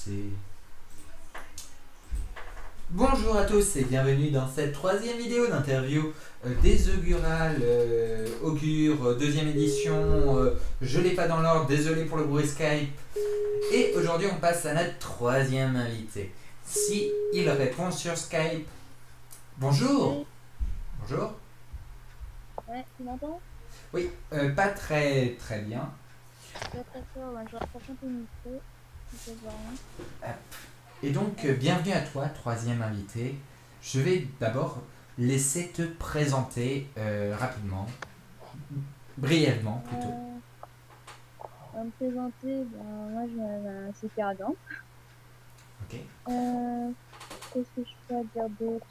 c'est... Bonjour à tous et bienvenue dans cette troisième vidéo d'interview des augurales, augure, deuxième édition, je l'ai pas dans l'ordre, désolé pour le bruit Skype. Et aujourd'hui on passe à notre troisième invité. Si il répond sur Skype. Bonjour. Oui, Bonjour. ouais, tu m'entends? Oui, pas très très bien. Pas très fort, ouais, je rapproche un peu le micro, si ça va rien. Et donc, bienvenue à toi, troisième invité. Je vais d'abord laisser te présenter rapidement, brièvement plutôt. À me présenter, moi c'est Caradan. Ok. Qu'est-ce que je peux dire d'autre?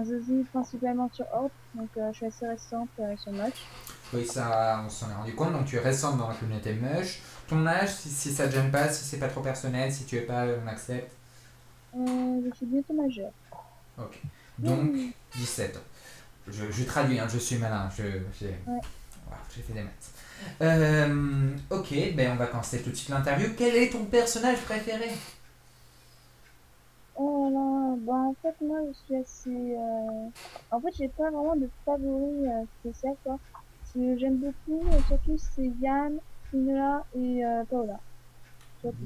Je joue principalement sur Horde, donc je suis assez récente sur Moche. Oui, ça, on s'en est rendu compte. Donc, tu es récente dans la communauté Mush. Ton âge, si ça te gêne pas, si c'est pas trop personnel, si tu es pas, on accepte. Je suis bientôt majeure. Ok. Donc, Mmh, 17 ans. Je traduis, hein, je suis malin. ouais. Voilà, j'ai fait des maths. Ok, ben on va commencer tout de suite l'interview. Quel est ton personnage préféré? Oh là, en fait, moi je suis assez. En fait, j'ai pas vraiment de favori spécial, quoi. Ce que j'aime beaucoup, surtout, c'est Yann, Finola et Paola. Surtout.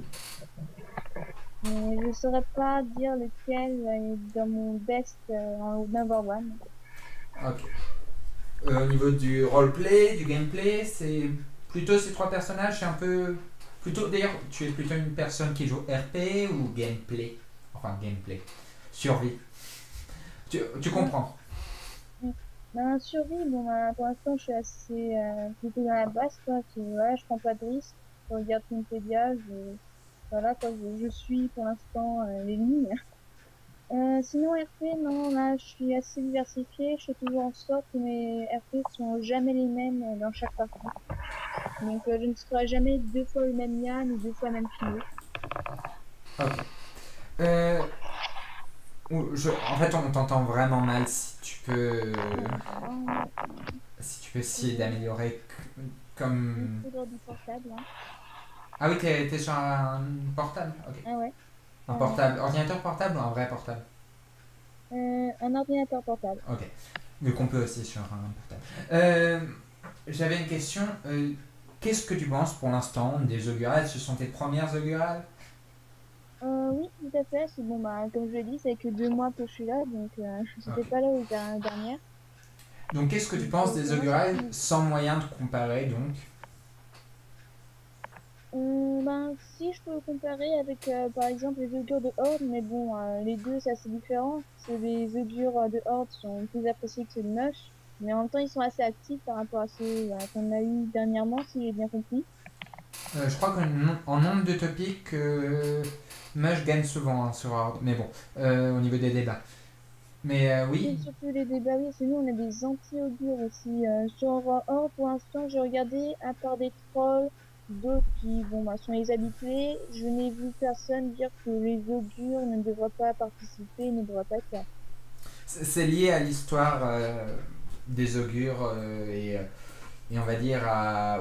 Mais je saurais pas dire lequel est dans mon best en number one. Ok. Au niveau du roleplay, du gameplay, c'est plutôt ces trois personnages, c'est un peu... Plutôt, d'ailleurs, tu es plutôt une personne qui joue RP ou gameplay? Enfin, gameplay. Survie. Tu Ouais. comprends? Mm. Survie, pour l'instant, je suis assez plutôt dans la basse, quoi. Voilà, je prends pas de risques. Je regarde Wikipédia, voilà, quoi, je suis pour l'instant les lignes. Sinon, RP, non, là, je suis assez diversifiée. Je fais toujours en sorte que mes RP sont jamais les mêmes dans chaque partie. Donc, je ne serai jamais deux fois le même Yann ou deux fois le même Philo. Ok. Euh, en fait, on t'entend vraiment mal. Si tu peux essayer Euh, d'améliorer Il me comme... faudra du portable, hein. Ah oui, t'es sur un portable. Ok. Ah ouais, Un carrément. portable. Ordinateur portable ou un vrai portable? Un ordinateur portable. Ok. Vu qu'on peut aussi sur un portable. J'avais une question. Qu'est-ce que tu penses pour l'instant des augurales? Ce sont tes premières augurales? Oui, tout à fait. C'est bon, comme je l'ai dit, c'est que 2 mois que je suis là, donc j'étais Ok. pas là aux dernières. Donc qu'est-ce que tu Donc, penses des pour moi, c'est augurales tout. sans moyen de comparer donc? Si je peux comparer avec, par exemple, les augures de Horde, mais bon, les deux, c'est assez différent. C'est les augures de Horde sont plus appréciés que ceux de Mush, mais en même temps, ils sont assez actifs par rapport à ceux qu'on a eu dernièrement, si j'ai bien compris. Je crois qu'en nombre de topics, Mush gagne souvent hein, sur Horde. Mais bon, au niveau des débats. Mais Oui, oui. surtout les débats, oui, c'est nous, on a des anti-augures aussi. Sur Horde, pour l'instant, j'ai regardé, à part des trolls, d'autres qui, bon, sont les habitués, je n'ai vu personne dire que les augures ne devraient pas participer, ne devraient pas être là. C'est lié à l'histoire des augures et on va dire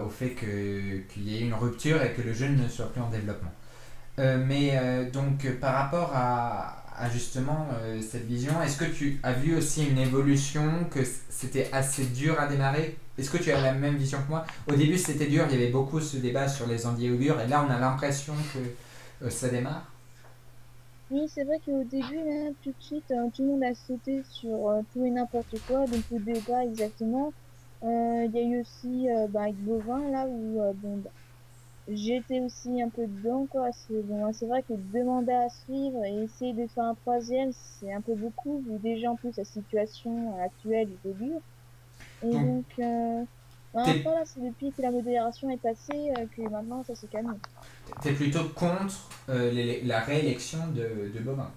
au fait qu'il y ait une rupture et que le jeu ne soit plus en développement. Donc par rapport à justement cette vision, est-ce que tu as vu aussi une évolution, que c'était assez dur à démarrer? Est-ce que tu as la même vision que moi? Au début c'était dur, il y avait beaucoup ce débat sur les anti-augures et là on a l'impression que ça démarre. Oui, c'est vrai qu'au début, là, tout de suite, tout le monde a sauté sur tout et n'importe quoi, donc le débat exactement. Il y a eu aussi avec Bovin, là, où j'étais aussi un peu dedans, quoi. C'est vrai que deux mandats à suivre et essayer de faire un troisième, c'est un peu beaucoup, vu déjà en plus la situation actuelle du début. Et Donc donc, t'es après, là, c'est depuis que la modération est passée que maintenant ça s'est calmé. es plutôt contre la réélection de Bobin.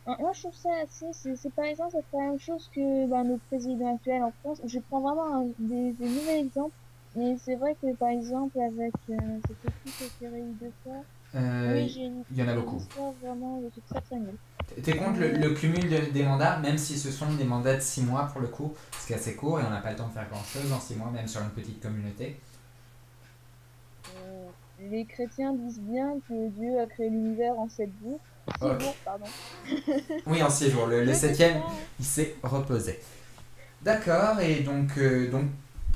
Moi, je trouve ça assez, c'est par exemple, c'est la même chose que notre président actuel en France. Je prends vraiment des mauvais exemples, mais c'est vrai que par exemple, avec c'était qui a réélu deux fois. Oui, Il y en a j'ai beaucoup. l'histoire vraiment de ce très très nul. T'es contre Mais le cumul des mandats, même si ce sont des mandats de 6 mois pour le coup, ce qui est assez court et on n'a pas le temps de faire grand chose en 6 mois, même sur une petite communauté. euh, les chrétiens disent bien que Dieu a créé l'univers en 7 jours. Six Ok. jours, pardon. Oui, en 6 jours. Le Je sais septième, pas. il s'est reposé. D'accord, et donc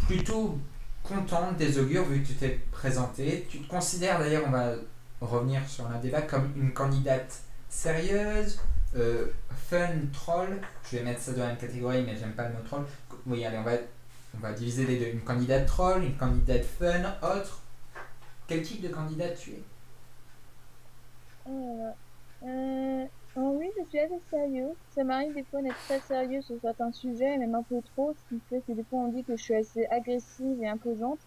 plutôt contente des augures vu que tu t'es présenté. Tu te considères d'ailleurs, on va revenir sur un débat, comme une candidate sérieuse, fun, troll. Je vais mettre ça dans la même catégorie, mais j'aime pas le mot troll. Oui, allez, on va diviser les deux. Une candidate troll, une candidate fun, autre. Quel type de candidate tu es? Oh là là. Oui, je suis assez sérieux. Ça m'arrive des fois d'être très sérieux sur certains sujets, même un peu trop, ce qui fait que des fois on dit que je suis assez agressive et imposante,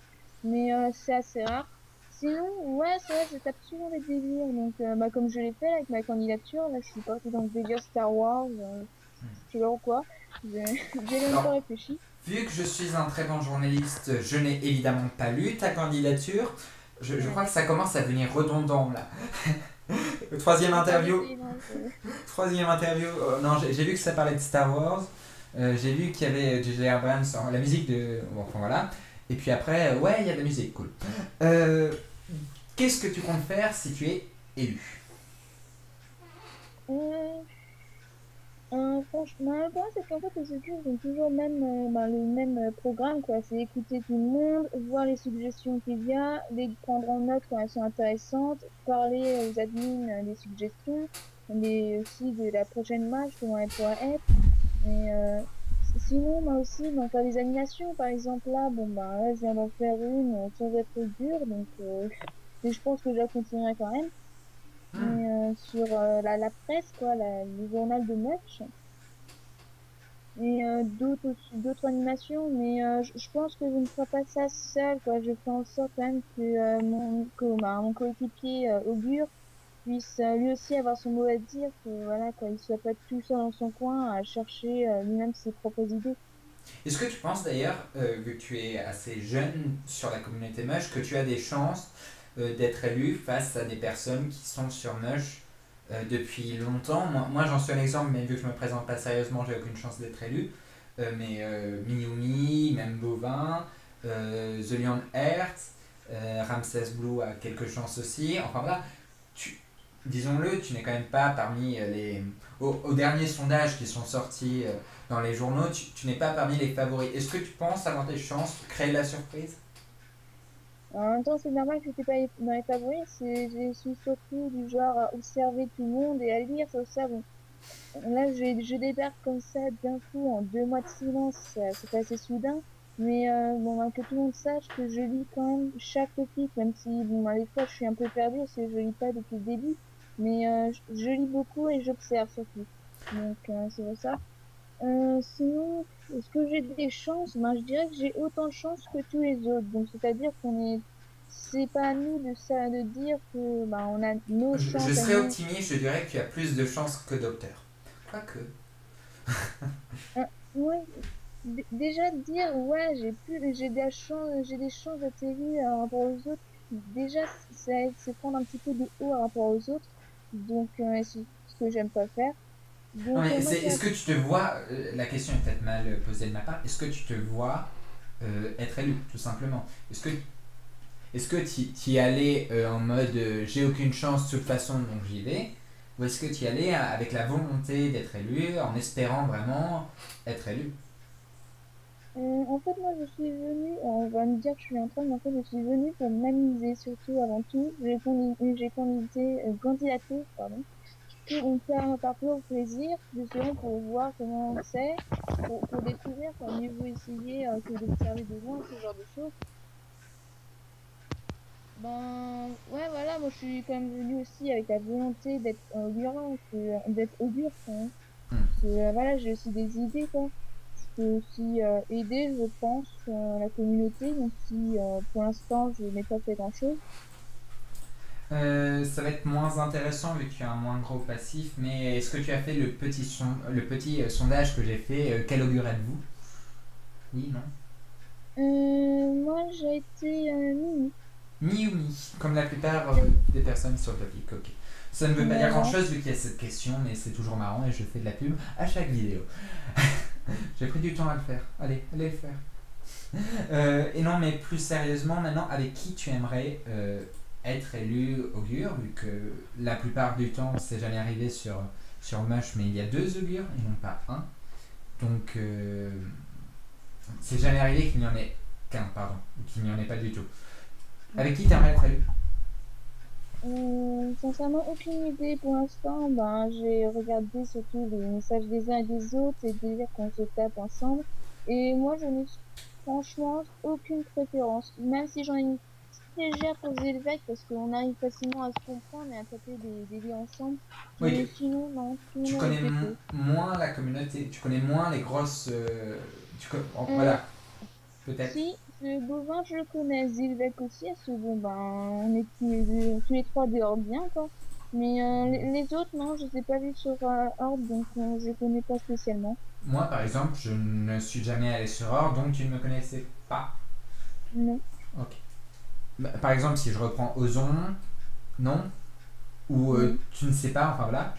mais c'est assez rare. Sinon, ouais, c'est vrai, je tape souvent des délires, donc bah, comme je l'ai fait là, avec ma candidature, là je suis partie dans le délire Star Wars, je sais pas pourquoi, j'ai même pas Alors, réfléchi. vu que je suis un très bon journaliste, je n'ai évidemment pas lu ta candidature. Je Ouais. crois que ça commence à devenir redondant là. Troisième Je parle de interview. silence. Troisième interview. Non, j'ai vu que ça parlait de Star Wars. J'ai vu qu'il y avait J.J. Abrams, la musique de. Bon, enfin voilà. Et puis après, ouais, il y a de la musique, cool. Euh, Qu'est-ce que tu comptes faire si tu es élu? Euh, franchement, le problème, c'est qu'en fait, les études ont toujours le même programme, quoi. C'est écouter tout le monde, voir les suggestions qu'il y a, les prendre en note quand elles sont intéressantes, parler aux admins des suggestions, aussi de la prochaine match, comment elle pourra être. Mais sinon, moi aussi, donc, faire des animations, par exemple, là, bon, bah, là, je viens d'en faire une sans être dure, donc, mais je pense que je la continuerai quand même. Hmm. Mais sur la presse, quoi, le journal de match et d'autres animations, mais je pense que je ne ferai pas ça seule, quoi. Je fais en sorte quand même que mon coéquipier Augure puisse lui aussi avoir son mot à dire, que voilà, quoi, il soit pas tout seul dans son coin à chercher lui-même ses propres idées. Est-ce que tu penses d'ailleurs, vu que tu es assez jeune sur la communauté Mush, que tu as des chances d'être élu face à des personnes qui sont sur Mush depuis longtemps? Moi j'en suis un exemple, mais vu que je me présente pas sérieusement, j'ai aucune chance d'être élu. Mais Miyumi, même Bovin, The Lion Hertz, Ramses Blue a quelques chances aussi. Enfin voilà, disons-le, tu n'es quand même pas parmi les. Aux derniers sondages qui sont sortis dans les journaux, tu n'es pas parmi les favoris. Est-ce que tu penses avoir des chances de créer la surprise? En même temps, c'est normal que j'étais pas dans les favoris, je suis surtout du genre à observer tout le monde et à lire sur ça. Bon, là, je débarque comme ça d'un coup en 2 mois de silence, c'est assez soudain. Mais bon, hein, que tout le monde sache que je lis quand même chaque topic, même si bon, bah, des fois je suis un peu perdue parce que je lis pas depuis le début. Mais je lis beaucoup et j'observe surtout. Donc c'est pour ça. Sinon, est-ce que j'ai des chances? Ben, je dirais que j'ai autant de chances que tous les autres. Donc c'est-à-dire c'est pas à nous de ça de dire que ben, on a nos Je chances à serais nous. optimiste, je dirais que tu as plus de chances que Docteur. Quoique. Ouais, déjà de dire ouais j'ai des chances d'être élu par rapport aux autres, déjà c'est prendre un petit peu de haut par rapport aux autres, donc c'est ce que j'aime pas faire, Non, donc mais moi je est-ce dirais que tu te vois. La question est peut-être mal posée de ma part. Est-ce que tu te vois être élu, tout simplement? Est-ce que tu y allais en mode j'ai aucune chance de toute façon donc j'y vais? Ou est-ce que tu y allais avec la volonté d'être élu, en espérant vraiment être élu? en fait moi je suis venue, on va me dire que je suis en train, mais en fait je suis venue pour m'amuser surtout avant tout, j'ai candidaté pardon pour faire un parcours plaisir, justement pour voir comment c'est, pour découvrir, quoi. Mieux vaut essayer que d'observer de loin, ce genre de choses. Ben, ouais, voilà, moi je suis quand même venue aussi avec la volonté d'être augurant, d'être augure, quoi, hein. Hmm. Parce que, voilà, j'ai aussi des idées, quoi. Je peux aussi aider, je pense, la communauté, même si pour l'instant je n'ai pas fait grand-chose. Ça va être moins intéressant vu que tu as un moins gros passif, mais est-ce que tu as fait le petit sondage que j'ai fait quel augure êtes-vous? Oui, non? Moi j'ai été Mimi. Ni ou ni, comme la plupart des personnes sur le topic, ok. Ça ne veut pas dire Voilà. grand-chose vu qu'il y a cette question, mais c'est toujours marrant et je fais de la pub à chaque vidéo. J'ai pris du temps à le faire. Allez le faire. Et non, mais plus sérieusement, maintenant, avec qui tu aimerais être élu augure, vu que la plupart du temps, c'est jamais arrivé sur Mush, mais il y a deux augures et non pas un. Donc, c'est jamais arrivé qu'il n'y en ait qu'un, pardon, ou qu'il n'y en ait pas du tout. Avec qui t'aimerais être élu? Sincèrement, aucune idée pour l'instant. Ben, j'ai regardé surtout les messages des uns et des autres et délire qu'on se tape ensemble. Et moi, je n'ai franchement aucune préférence. Même si j'en ai une petite légère pour Zilvek parce qu'on arrive facilement à se comprendre et à taper des délires ensemble. Oui, Mais sinon, non, tout le tu monde connais est pété. moins la communauté, tu connais moins les grosses. Euh, Voilà, peut-être. Si, ce bovin, je le connais. Zilvek aussi, parce que bon, ben, on est tous les trois dehors bien, quoi. Mais les autres, non, je les ai pas vus sur Horde, donc je connais pas spécialement. Moi, par exemple, je ne suis jamais allé sur Or, donc tu ne me connaissais pas. Non. Ok. Bah, par exemple, si je reprends Ozon, non. Ou Non. tu ne sais pas, enfin voilà.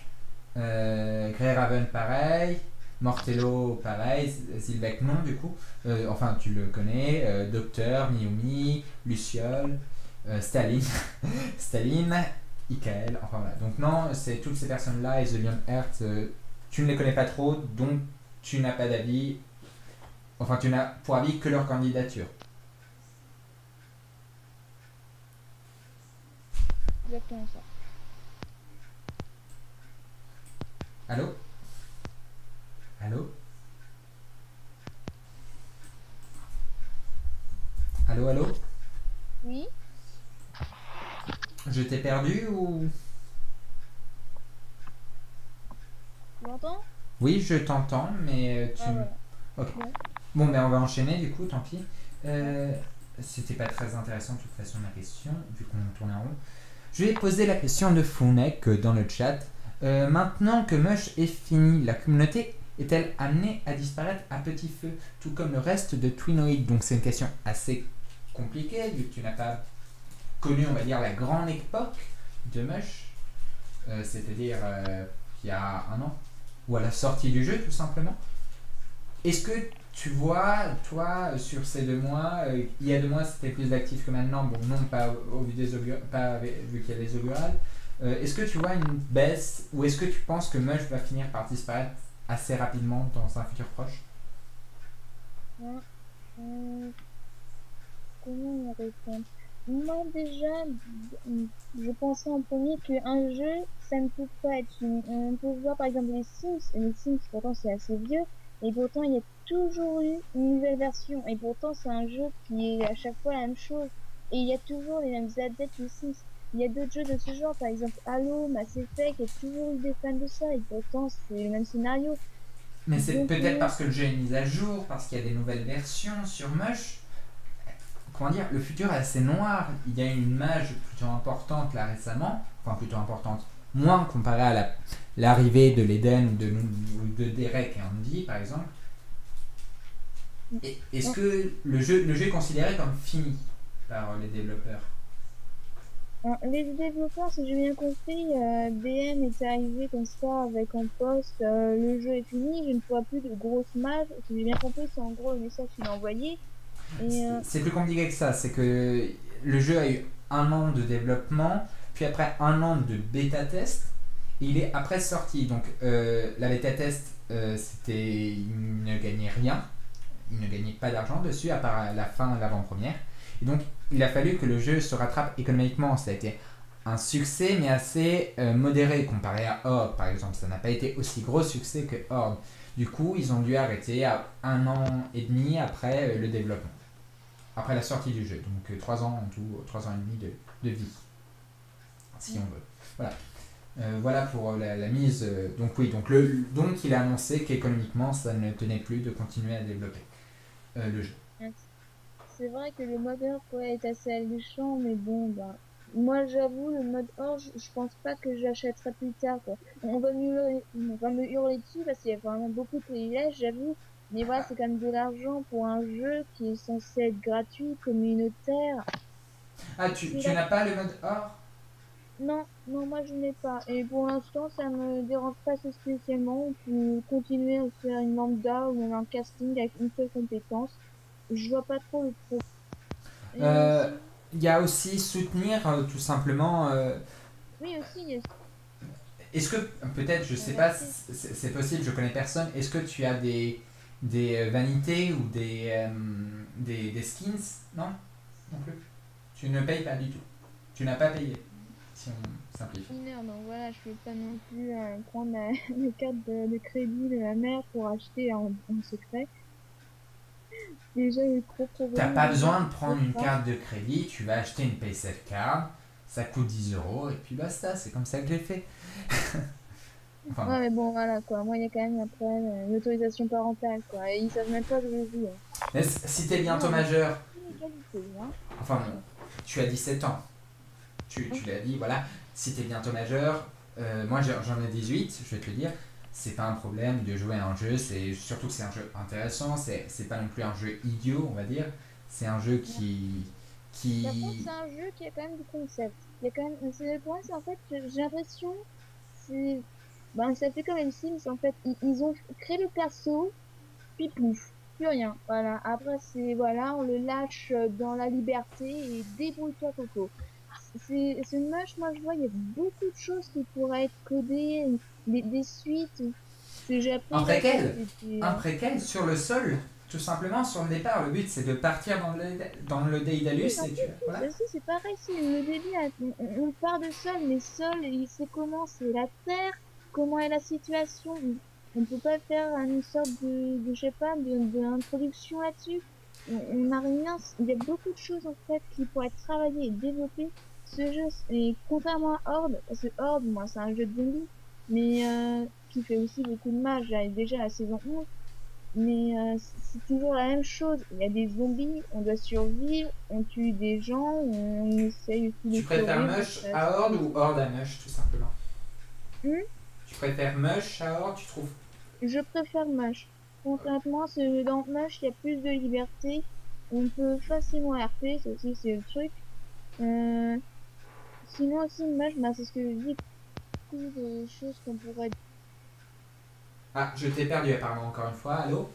Grey Raven, pareil. Mortello, pareil. Sylvek, non, du coup. Enfin, tu le connais. Docteur, Miyumi, Luciole, Staline. Staline, Ikael, enfin voilà. Donc, non, c'est toutes ces personnes-là et The Lionheart, tu ne les connais pas trop, donc tu n'as pas d'avis. Enfin, tu n'as pour avis que leur candidature. Exactement ça. Allô? Allô? Allô, allô? Oui, Je t'ai perdu ou... tu m'entends? Oui, je t'entends, mais tu... Ah, voilà. Ok. Bon, Bon, ben on va enchaîner du coup, tant pis. ouais. Euh, C'était pas très intéressant de toute façon ma question, vu qu'on tournait en rond. Je vais poser la question de Founek dans le chat. Maintenant que Mush est fini, la communauté est-elle amenée à disparaître à petit feu, tout comme le reste de Twinoid? Donc c'est une question assez compliquée, vu que tu n'as pas connu, on va dire, la grande époque de Mush, c'est-à-dire il y a un an, ou à la sortie du jeu tout simplement. Est-ce que tu vois, toi, sur ces 2 mois, il y a 2 mois c'était plus d'actifs que maintenant, bon non, pas au vu des pas vu qu'il y a les augurales. Est-ce que tu vois une baisse ou est-ce que tu penses que Mush va finir par disparaître assez rapidement dans un futur proche? Ouais. Hum, Comment on répond? Moi, déjà, je pensais en premier qu'un jeu, ça ne peut pas être fini. On peut voir par exemple les Sims, et les Sims, pourtant, c'est assez vieux, et pourtant, il y a toujours eu une nouvelle version, et pourtant, c'est un jeu qui est à chaque fois la même chose, et il y a toujours les mêmes adeptes des Sims. Il y a d'autres jeux de ce genre, par exemple Halo, Mass Effect, il y a toujours eu des fans de ça, et pourtant, c'est le même scénario. Mais c'est Donc, peut-être parce que le jeu est mis à jour, parce qu'il y a des nouvelles versions sur Mush. Comment dire, le futur est assez noir. Il y a une mage plutôt importante là récemment, enfin plutôt importante, moins comparée à l'arrivée de l'Eden ou de Derek et Andy par exemple. Est-ce que le jeu est considéré comme fini par les développeurs? Les développeurs, si j'ai bien compris, BM est arrivé comme ça avec un post, le jeu est fini, je ne ferai plus de grosses mages. Si j'ai bien compris, c'est en gros le message qu'il a envoyé. Et C'est plus compliqué que ça, c'est que le jeu a eu 1 an de développement, puis après 1 an de bêta test, et il est après sorti. Donc la bêta test, c'était, il ne gagnait rien, il ne gagnait pas d'argent dessus, à part à la fin, l'avant-première. Et donc il a fallu que le jeu se rattrape économiquement. Ça a été un succès, mais assez modéré comparé à Horde, par exemple. Ça n'a pas été aussi gros succès que Horde. Du coup, ils ont dû arrêter à 1 an et demi après le développement, après la sortie du jeu. Donc 3 ans en tout, 3 ans et demi de vie, si on veut. Voilà. Voilà pour la mise. Donc oui, donc il a annoncé qu'économiquement, ça ne tenait plus de continuer à développer le jeu. c'est vrai que le mode Earth pourrait être assez alléchant, mais bon, ben, moi j'avoue, le mode Orge, je pense pas que j'achèterai plus tard, quoi. On va me hurler dessus parce qu'il y a vraiment beaucoup de privilèges, j'avoue. Mais voilà, c'est quand même de l'argent pour un jeu qui est censé être gratuit, communautaire. Ah, tu, C'est tu la n'as pas le mode or? Non, non, moi je n'ai pas. Et pour l'instant, ça me dérange pas assez spécialement. On peut continuer à faire une lambda ou même un casting avec une seule compétence. Je vois pas trop le pro. Et euh, sinon. il y a aussi soutenir tout simplement. Oui, aussi, il y a Est-ce que, peut-être, je sais pas, inverser. c'est possible, je connais personne, est-ce que tu as des vanités ou des skins? Non? Non plus. Tu ne payes pas du tout. Tu n'as pas payé, si on simplifie. Mineur, donc voilà, je peux pas non plus prendre les cartes de crédit de la mère pour acheter en secret. Déjà, il est trop T'as problématique, pas déjà, besoin de je prendre sais une pas. carte de crédit, tu vas acheter une PaySafe Card, ça coûte 10 € et puis basta, c'est comme ça que j'ai fait. Enfin bon. Ouais, mais bon, voilà, quoi. Moi, il y a quand même après l'autorisation parentale, quoi. Et ils savent même pas que je joue, hein. Mais si t'es bientôt Non, mais majeur, inégalité, hein. enfin bon, Attention. tu as 17 ans, tu Hein. l'as dit, voilà, si t'es bientôt majeur, moi j'en ai 18, je vais te le dire, c'est pas un problème de jouer à un jeu, c'est surtout que c'est un jeu intéressant, c'est pas non plus un jeu idiot, on va dire, c'est un jeu Ouais. Par contre, qui... c'est un jeu qui a quand même du concept. Il y a quand même, c'est le point, c'est en fait, j'ai l'impression, c'est, ben, ça fait comme les Sims, en fait, ils ont créé le perso, puis pouf, plus rien. Voilà. Après, c'est, voilà, on le lâche dans la liberté et débrouille-toi, Coco. C'est une moche, moi, je vois, il y a beaucoup de choses qui pourraient être codées, des suites. C'est, j'ai Un appris là que préquel, c'était, un préquel sur le sol, tout simplement sur le départ, le but c'est de partir dans le oui, Daedalus en et tu... plus, Voilà. ça aussi, c'est pareil, c'est le début, là, on part de Sol, mais Sol, il sait comment c'est la Terre, comment est la situation. On peut pas faire une sorte je sais pas, d'introduction là-dessus. On n'a rien, il y a beaucoup de choses, en fait, qui pourraient être travaillées et développées. Ce jeu, et contrairement à Horde, parce que Horde, moi, c'est un jeu de zombies, mais qui fait aussi beaucoup de mal, déjà à la saison 11. Mais c'est toujours la même chose. Il y a des zombies, on doit survivre, on tue des gens, on essaye aussi de Tu préfères survivre. Mush à Horde ou Horde à Mush, tout simplement? Hmm. Tu préfères Mush à Horde, tu trouves? Je préfère Mush. Concrètement, dans Mush, il y a plus de liberté. On peut facilement RP, ça aussi c'est le truc. Euh, Sinon aussi Mush, bah, c'est ce que je dis, beaucoup de choses qu'on pourrait... Ah, je t'ai perdu apparemment encore une fois, allô?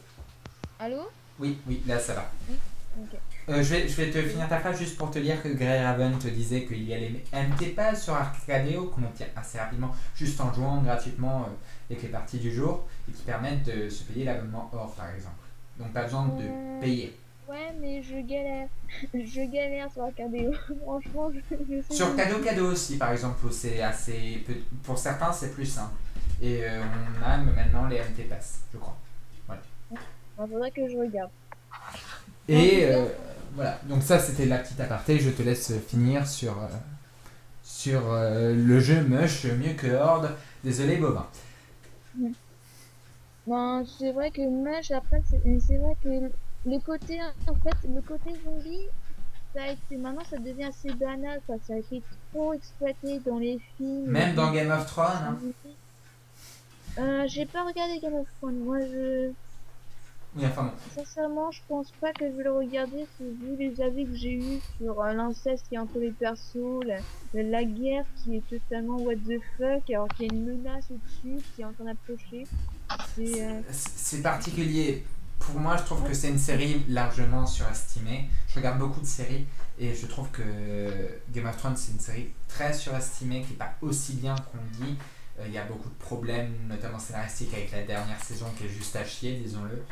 Allô? Oui, oui, là ça va. Oui. Ok. Je vais te finir ta phrase juste pour te dire que Grey Raven te disait qu'il y a les MT Pass sur Arcadeo qu'on obtient assez rapidement juste en jouant gratuitement avec les parties du jour et qui permettent de se payer l'abonnement Or par exemple. Donc pas besoin de Euh, payer. ouais, mais je galère. Je galère sur la cardio. Franchement, je sais Sur même Cadeau plus. Cadeau aussi par exemple, où c'est assez. Pour certains c'est plus simple. Et on a maintenant les MT Pass, je crois. Voilà. Il faudrait que je regarde. En tout Et cas, voilà, donc ça c'était la petite aparté, je te laisse finir sur le jeu Mush mieux que Horde. Désolé Bobin. mm. Ben, c'est vrai que Mush, après, c'est vrai que le côté, en fait, le côté zombie, ça a été, maintenant, ça devient assez banal, quoi. Ça a été trop exploité dans les films, les Même dans Game BD, of Thrones, les hein. séries. J'ai pas regardé Game of Thrones. Moi, Oui, enfin bon. sincèrement, je pense pas que je vais le regarder, vu les avis que j'ai eus sur l'inceste qui est entre les persos, la guerre qui est totalement what the fuck, alors qu'il y a une menace au-dessus qui est en train d'approcher. C'est, C'est particulier. Pour moi, je trouve ouais, que c'est une série largement surestimée. Je regarde beaucoup de séries et je trouve que Game of Thrones, c'est une série très surestimée qui n'est pas aussi bien qu'on dit. Il y a beaucoup de problèmes, notamment scénaristiques, avec la dernière saison qui est juste à chier, disons-le.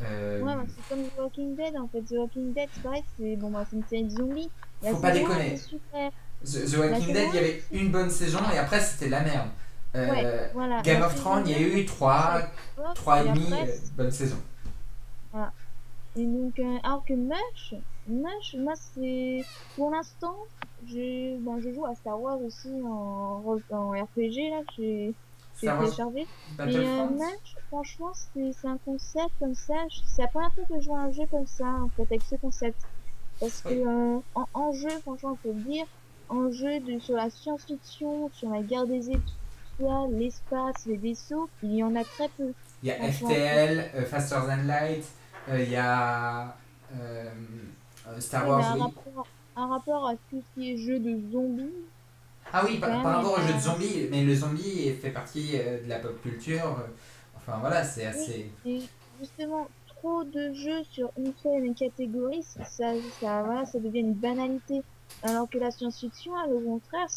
Euh, ouais, bah, c'est comme The Walking Dead en fait. The Walking Dead, c'est pareil, c'est bon, bah, c'est une série de zombies. La Faut pas saison 1 était déconner. super. The La Walking saison Dead, il y 1 avait était... une bonne saison et après c'était de la merde. Ouais, voilà. Game La of saison Thrones, il y 2 a eu ça a 3, été top, 3 et et demi après, bonnes saisons. voilà. Et donc, alors que Mush, moi, c'est, pour l'instant, je joue à Star Wars aussi en RPG, là, j'ai Star Wars téléchargé. Et Battlefront. Mush, franchement, c'est un concept comme ça, c'est la première fois que je joue à un jeu comme ça, en fait, avec ce concept. Parce que, Oui. en jeu, franchement, faut le dire, en jeu sur la science-fiction, sur la guerre des étoiles, l'espace, les vaisseaux, il y en a très peu, Il y a franchement. FTL, Faster Than Light, il y a Star Oui, mais Wars, oui. un rapport à tout ce qui est jeu de zombies, Ah oui, quand même, par il y rapport au jeu de a... zombies, mais le zombie fait partie de la pop culture. Enfin voilà, c'est Oui, assez. et justement, trop de jeux sur une seule et même catégorie, voilà, ça devient une banalité. Alors que la science-fiction, elle, au contraire,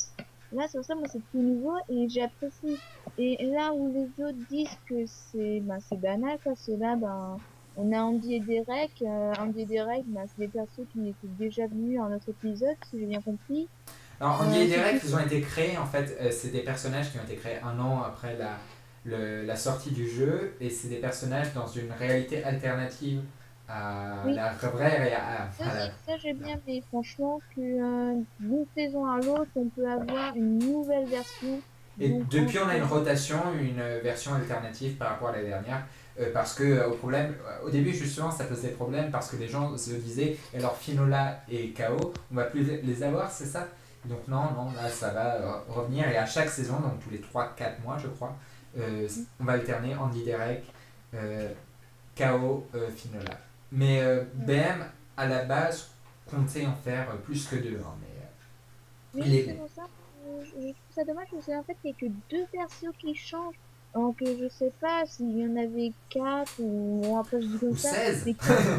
là, c'est pour ça, moi, c'est tout nouveau et j'apprécie. Et là où les autres disent que c'est banal, quoi, c'est là, ben, on a Andy et Derek. Andy et Derek, ben, c'est des persos qui étaient déjà venus à un autre épisode, si j'ai bien compris. Alors, Andy et C'est Derek, plus. ils ont été créés, en fait, c'est des personnages qui ont été créés un an après la sortie du jeu, et c'est des personnages dans une réalité alternative à Oui, la vraie ça j'ai bien, mais franchement, que d'une saison à l'autre, on peut avoir une nouvelle version. Et Donc, en depuis, on a une soi, rotation, une version alternative par rapport à la dernière. Parce que au début justement ça posait problème parce que les gens se disaient alors Finola et KO on va plus les avoir, c'est ça? Donc non, là ça va revenir et à chaque saison, donc tous les 3 4 mois je crois, on va alterner Andy Derek, euh, KO, Finola. Mais BM à la base comptait en faire plus que deux, hein, mais il oui, c'est est pour ça que je trouve ça dommage parce qu'en fait, il n'y a que deux persos qui changent. Donc, je sais pas s'il y en avait quatre ou bon, après je dis comme ou ça, 16. mais qu'il y en a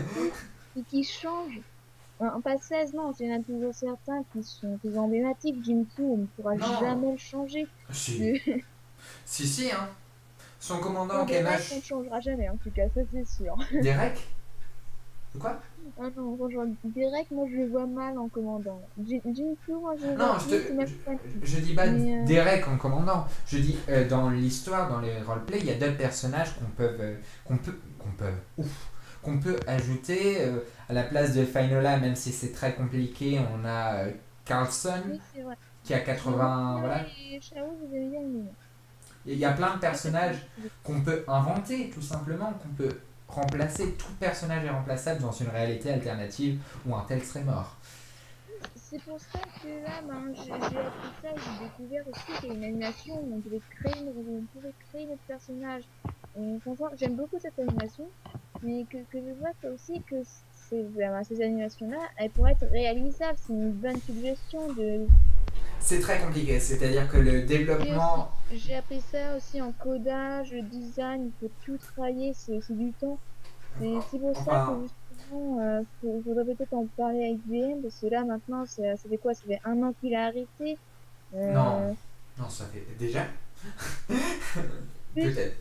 deux qui changent. Pas 16 non, il y en a toujours certains qui sont emblématiques. Jimmy, on ne pourra Non, jamais le changer. si, si, hein. Son commandant Bon, Derek, on ne Kemash. changera jamais, en tout cas, ça c'est sûr. Derek. De quoi? Ah non, franchement, Derek, moi je le vois mal en commandant. Jinsu, moi je le vois Non, limite même pas. je dis pas Mais Derek en commandant. Je dis dans l'histoire, dans les roleplays, il y a d'autres personnages qu'on peut ajouter à la place de Finola, même si c'est très compliqué. On a Carlson oui, c'est vrai. qui a Fino 80, voilà. et Shao, vous avez bien aimé. Il y a plein de Ça, c'est personnages cool. qu'on peut inventer, tout simplement, qu'on peut remplacer. Tout personnage est remplaçable dans une réalité alternative où un tel serait mort. C'est pour ça que là, ben, j'ai appris ça, j'ai découvert aussi qu'il y a une animation où on pouvait créer notre personnage. Et franchement, j'aime beaucoup cette animation, mais que je vois que aussi que ces animations-là, elles pourraient être réalisables. C'est une bonne suggestion de. C'est très compliqué, c'est-à-dire que le Et aussi, développement. j'ai appris ça aussi en codage, design, il faut tout travailler, c'est aussi du temps. C'est pour ça que Enfin, justement, faudrait peut-être en parler avec BM, parce que là maintenant, ça fait quoi? Ça fait un an qu'il a arrêté. non, Euh, non, ça fait déjà. plus, Peut-être.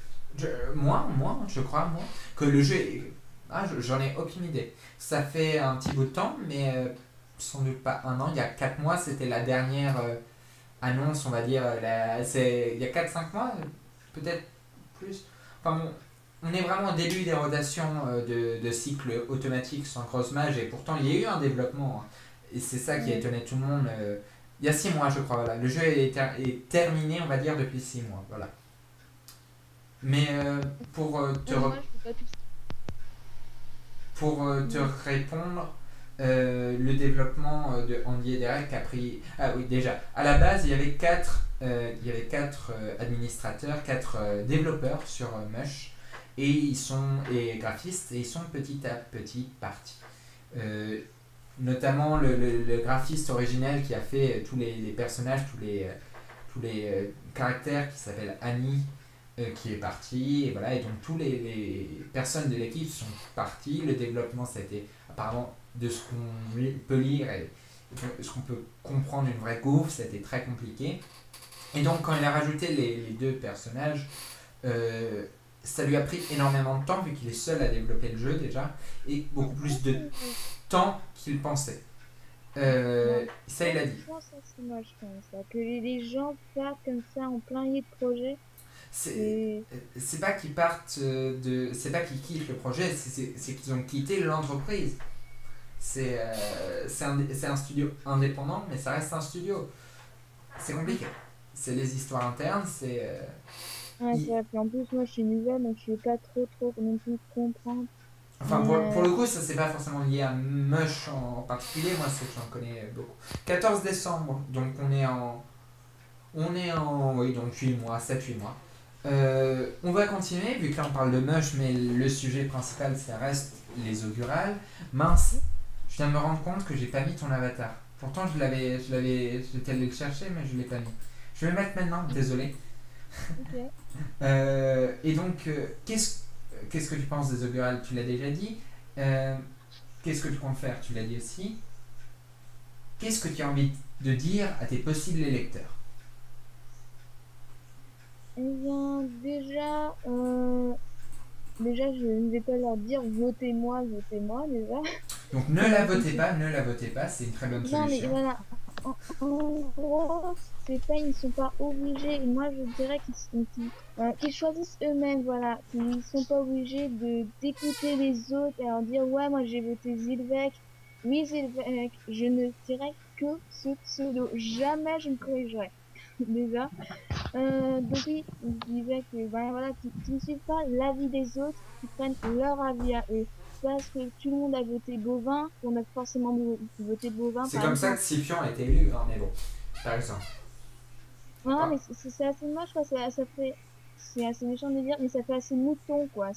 Moi, je crois, moi, que le jeu est. Ah, j'en ai aucune idée. Ça fait un petit bout de temps, mais sans doute pas un an. Il y a 4 mois, c'était la dernière annonce, on va dire. Il y a 4 5 mois, peut-être plus. Enfin bon, on est vraiment au début des rotations de cycles automatiques sans grosse mage, et pourtant il y a eu un développement, hein. Et c'est ça qui a euh, étonné tout le monde. Il y a 6 mois, je crois. Voilà. Le jeu est terminé, on va dire, depuis 6 mois. Voilà. Mais pour, moi, je peux pas tout. te répondre, le développement de Andy et Derek a pris. Ah oui, déjà, à la base, il y avait quatre administrateurs, quatre développeurs sur Mush, et graphistes, et ils sont petit à petit partis. Euh, Notamment le graphiste originel qui a fait tous les personnages, tous les caractères, qui s'appelle Annie, qui est parti, et voilà, et donc tous les personnes de l'équipe sont parties. Le développement, ça a été apparemment, de ce qu'on peut lire et ce qu'on peut comprendre, une vraie gouffre, ça a été très compliqué. Et donc quand il a rajouté les deux personnages, ça lui a pris énormément de temps vu qu'il est seul à développer le jeu déjà, et beaucoup plus de temps qu'il pensait. Non, Ça, il a dit. franchement, ça c'est moche quand même, ça. Que les gens partent comme ça en plein milieu de projet, C'est c'est. c'est pas qu'ils partent c'est pas qu'ils quittent le projet, c'est qu'ils ont quitté l'entreprise. C'est un studio indépendant, mais ça reste un studio. C'est compliqué. C'est les histoires internes, Ouais, c'est il- vrai. Puis en plus, moi je suis nouvelle, donc je vais pas trop non plus comprendre. enfin, Mais pour le coup, ça c'est pas forcément lié à Mush en particulier, moi c'est que j'en connais beaucoup. 14 décembre, donc oui, donc 8 mois, 7 8 mois. On va continuer, vu que là on parle de Mush, mais le sujet principal ça reste les augurales. Mince, je viens de me rendre compte que j'ai pas mis ton avatar. Pourtant j'étais allé le chercher, mais je l'ai pas mis. Je vais le mettre maintenant, désolé. ok. Et donc, qu'est-ce que tu penses des augurales? Tu l'as déjà dit. Qu'est-ce que tu comptes faire? Tu l'as dit aussi. qu'est-ce que tu as envie de dire à tes possibles électeurs? Eh bien, déjà, je ne vais pas leur dire votez-moi, déjà. Donc ne la votez pas, ne la votez pas, c'est une très bonne Non, mais solution. voilà. En gros, ils ne sont pas obligés. Moi, je dirais qu'ils choisissent eux-mêmes, voilà. Qu'ils ne sont pas obligés de d'écouter les autres et leur dire, ouais, moi j'ai voté Zilvek. Oui, Zilvek, je ne dirais que ce pseudo. Jamais je ne corrigerai. Déjà. Donc oui, je disais que ben, voilà, qui ne suivent pas l'avis des autres, qui prennent leur avis à eux. Parce que tout le monde a voté Bovin, qu'on a forcément voté Bovin, C'est par comme ça que exemple. Scipion a été élu, hein, mais bon, par exemple. Non, Ah, mais c'est assez moche, quoi. C'est assez méchant de dire, mais ça fait assez mouton, quoi.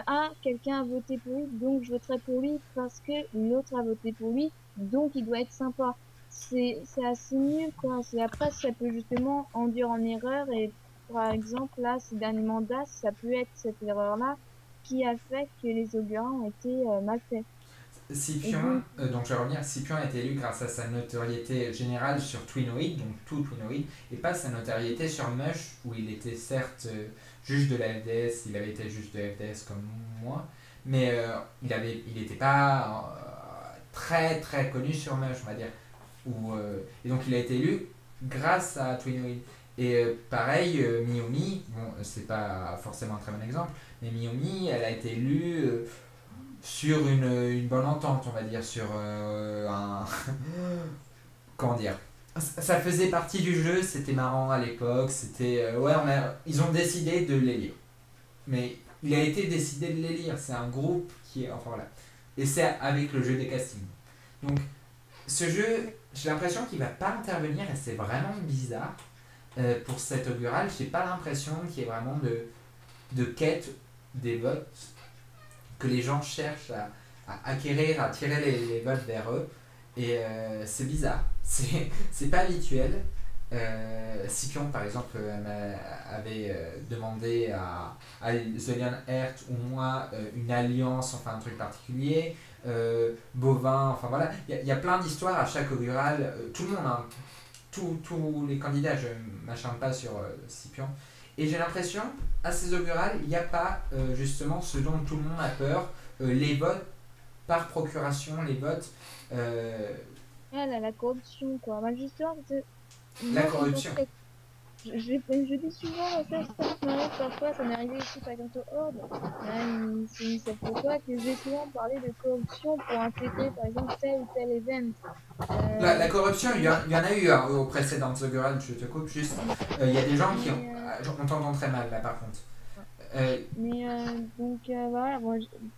Ah, quelqu'un a voté pour lui, donc je voterai pour lui parce que l'autre a voté pour lui, donc il doit être sympa. C'est assez nul, quoi. Après, ça peut justement enduire en erreur et, par exemple, là, ces derniers mandats, ça peut être cette erreur-là qui a fait que les augurats ont été mal faits. Et Scipion, donc, donc je vais revenir, Scipion a été élu grâce à sa notoriété générale sur Twinoid, donc tout Twinoid, et pas sa notoriété sur Mush, où il était certes juge de la FDS, il avait été juge de la FDS comme moi, mais il n'était pas très très connu sur Mush, on va dire. Et donc il a été élu grâce à Twinoid. Et pareil, Miyomi, bon, c'est pas forcément un très bon exemple, mais Miyomi, elle a été élue sur une bonne entente, on va dire, sur un. Comment dire? Ça faisait partie du jeu, c'était marrant à l'époque, c'était. Ouais, ils ont décidé de l'élire. Mais il a été décidé de l'élire, c'est un groupe qui est. Enfin voilà. Et c'est avec le jeu des castings. Donc, ce jeu, j'ai l'impression qu'il va pas intervenir et c'est vraiment bizarre. Pour cette augurale, j'ai pas l'impression qu'il y ait vraiment de quête des votes que les gens cherchent à acquérir, à tirer les votes vers eux. Et c'est bizarre. C'est pas habituel. Scipion, par exemple, avait demandé à Zolian Hert ou moi une alliance, enfin un truc particulier. Bovin, enfin voilà. Il y a plein d'histoires à chaque augurale. Tout le monde, hein, tous les candidats, je ne m'acharne pas sur Scipion. Et j'ai l'impression, à ces augurales, il n'y a pas justement ce dont tout le monde a peur, les votes par procuration, les votes, euh, elle a la corruption, quoi. Bah, justement, la moi, ça me corruption. fait je dis souvent, ça m'arrive parfois, ça m'est arrivé ici par exemple au Horde. C'est cette fois que j'ai souvent parlé de corruption pour intégrer par exemple tel ou tel event. La Euh, corruption, il y en a eu hein, aux précédentes augurales, je te coupe juste. Il y a des gens qui ont. mais On t'entend très mal là par contre. Euh, voilà,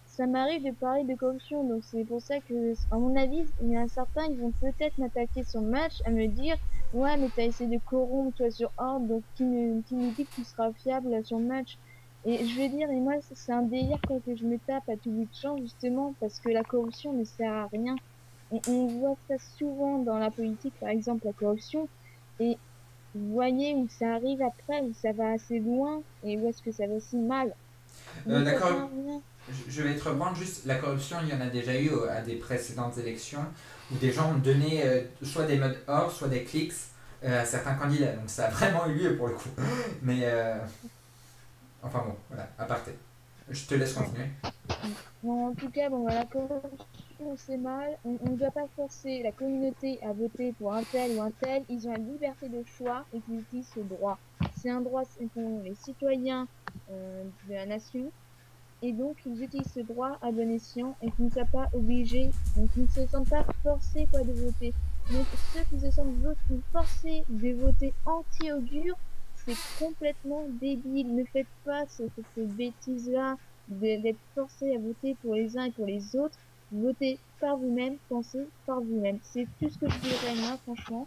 ça m'arrive de parler de corruption, donc c'est pour ça que, à mon avis, il y en a certains, ils vont peut-être m'attaquer sur le match à me dire, ouais, mais t'as essayé de corrompre toi sur Horde, donc qui nous dit que tu seras fiable sur le match? Et je vais dire, et moi, c'est un délire quoi, que je me tape à tout bout de champ, justement, parce que la corruption ne sert à rien. On voit ça souvent dans la politique, par exemple, la corruption. Et vous voyez où ça arrive après, où ça va assez loin et où est-ce que ça va aussi mal. Donc la ça sert corruption. à rien. Je vais te reprendre juste, la corruption, il y en a déjà eu à des précédentes élections où des gens ont donné soit des modes or, soit des clics à certains candidats. Donc ça a vraiment eu lieu pour le coup. Mais enfin bon, voilà, à parté. Je te laisse Ouais. continuer. Bon, en tout cas, bon, voilà, la corruption, c'est mal. On ne doit pas forcer la communauté à voter pour un tel ou un tel. Ils ont la liberté de choix et qu'ils utilisent ce droit. C'est un droit qu'ont les citoyens de la nation. Et donc, ils utilisent ce droit à bon escient et qu'ils ne soient pas obligés, donc ils ne se sentent pas forcés quoi, de voter. Donc, ceux qui se sentent forcés de voter anti-augure, c'est complètement débile. Ne faites pas cette bêtise-là d'être forcés à voter pour les uns et pour les autres. Votez par vous-même, pensez par vous-même. C'est tout ce que je dirais, moi, franchement.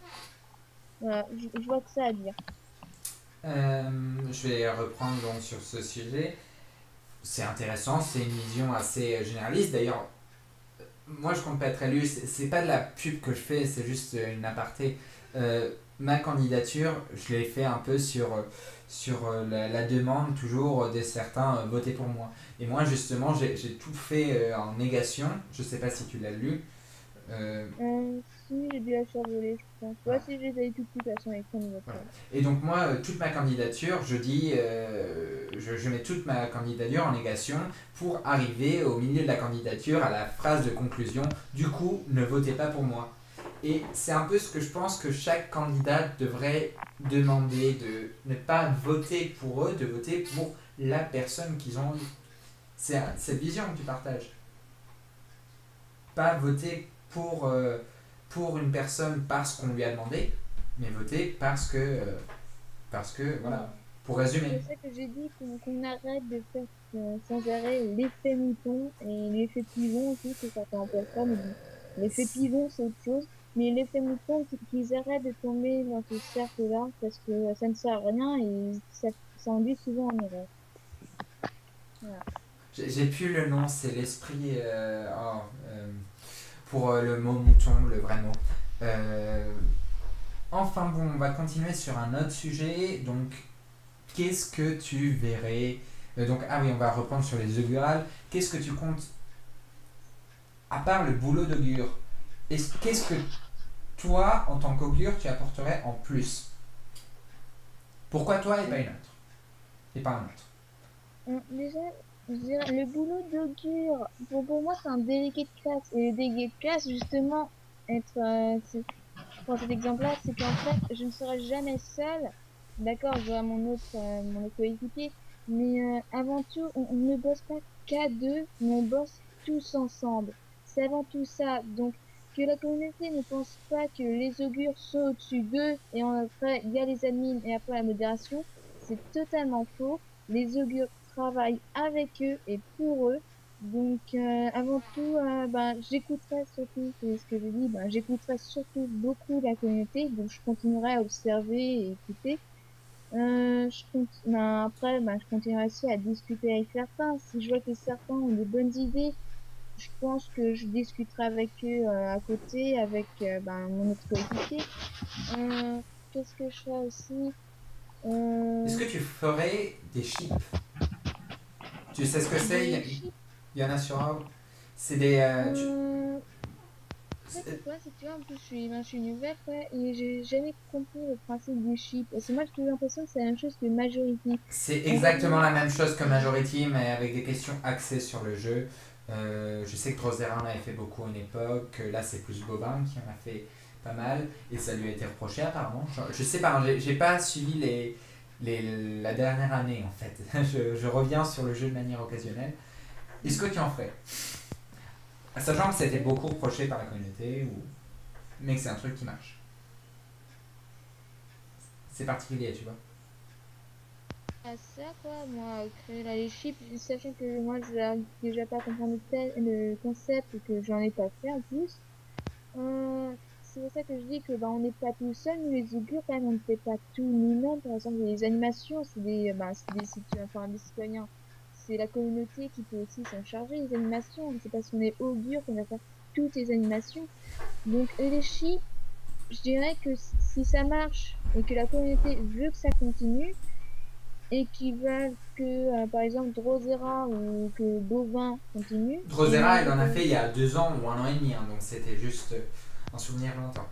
Voilà, je vois que ça à dire. Je vais reprendre donc sur ce sujet. C'est intéressant, c'est une vision assez généraliste. D'ailleurs, moi je compte pas être élu, c'est pas de la pub que je fais, c'est juste une aparté. Ma candidature, je l'ai fait un peu sur la demande toujours de certains voter pour moi. Et moi justement, j'ai tout fait en négation, je sais pas si tu l'as lu, Si, j'ai dû la survoler, je pense. Ouais, Voilà. si je les avais toutes, de toute façon, avec Voilà. candidature. Et donc moi, toute ma candidature, je dis, je mets toute ma candidature en négation pour arriver au milieu de la candidature à la phrase de conclusion. Du coup, ne votez pas pour moi. Et c'est un peu ce que je pense que chaque candidat devrait demander, de ne pas voter pour eux, de voter pour la personne qu'ils ont eue. C'est cette vision que tu partages. Pas voter pour une personne parce qu'on lui a demandé, mais voter parce que Ouais. voilà, pour C'est résumer. pour ça que j'ai dit qu'on arrête de faire sans arrêt l'effet mouton et l'effet pivot aussi, que certains emploient ça, mais bon, l'effet pivot c'est autre chose. Mais l'effet mouton, qu'ils arrêtent de tomber dans ce cercle-là parce que ça ne sert à rien et ça induit souvent en erreur. Voilà. J'ai plus le nom, c'est l'esprit. Pour le mot mouton, le vrai mot. Euh, enfin bon, on va continuer sur un autre sujet. Donc, qu'est-ce que tu verrais donc, ah oui, on va reprendre sur les augurales. Qu'est-ce que tu comptes, à part le boulot d'augure, qu'est-ce que toi, en tant qu'augure, tu apporterais en plus? Pourquoi toi et pas une autre? Et pas un autre? Déjà, je dirais, le boulot d'augure, pour moi, c'est un délégué de classe. Et le délégué de classe, justement, être, je prends cet exemple-là, c'est qu'en fait, je ne serai jamais seule. D'accord, j'aurai mon autre coéquipier. Mais avant tout, on ne bosse pas qu'à deux, mais on bosse tous ensemble. C'est avant tout ça. Donc, que la communauté ne pense pas que les augures sont au-dessus d'eux et après, il y a les admins et après la modération, c'est totalement faux. Les augures travaillent avec eux et pour eux. Donc, avant tout, ben, j'écouterai surtout, c'est ce que je dis, ben, j'écouterai surtout beaucoup la communauté, donc je continuerai à observer et écouter. Ben, après, ben, je continuerai aussi à discuter avec certains. Si je vois que certains ont des bonnes idées, je pense que je discuterai avec eux à côté, avec ben, mon autre coéquipier. Qu'est-ce que je ferai aussi? Est-ce Euh, que tu ferais des chips? Tu sais ce que c'est? des Il chiffres. y en a sur Org. C'est des. En fait, c'est quoi? C'est que tu vois, en plus, je suis nouvelle, quoi, et j'ai jamais compris le principe du chip. Parce que moi, j'ai toujours l'impression que c'est la même chose que Majority. C'est En exactement gros, la même chose que Majority, mais avec des questions axées sur le jeu. Je sais que Drosera en avait fait beaucoup à une époque. Là, c'est plus Bobin qui en a fait pas mal. Et ça lui a été reproché apparemment. Je sais pas, hein, j'ai pas suivi la dernière année en fait. Je reviens sur le jeu de manière occasionnelle. Est-ce que tu en ferais? Sachant que c'était beaucoup reproché par la communauté, mais que c'est un truc qui marche. C'est particulier, tu vois. à ça, quoi, moi, créer là, les chips, sachant que moi, je n'arrive déjà pas à comprendre le concept et que j'en ai pas fait en plus. C'est pour ça que je dis que bah, on n'est pas tout seul, nous les augures, quand même, on ne fait pas tout nous-mêmes. Par exemple, les animations, enfin, des citoyens. C'est la communauté qui peut aussi s'en charger, les animations. C'est parce qu'on est augure qu'on va faire toutes les animations. Donc, les chips, je dirais que si ça marche et que la communauté veut que ça continue et qu'ils veulent que, par exemple, Drosera ou que Bovin continue, Drosera, et elle en a ben, fait il y a 2 ans ou un an et demi, hein, donc c'était juste un souvenir longtemps.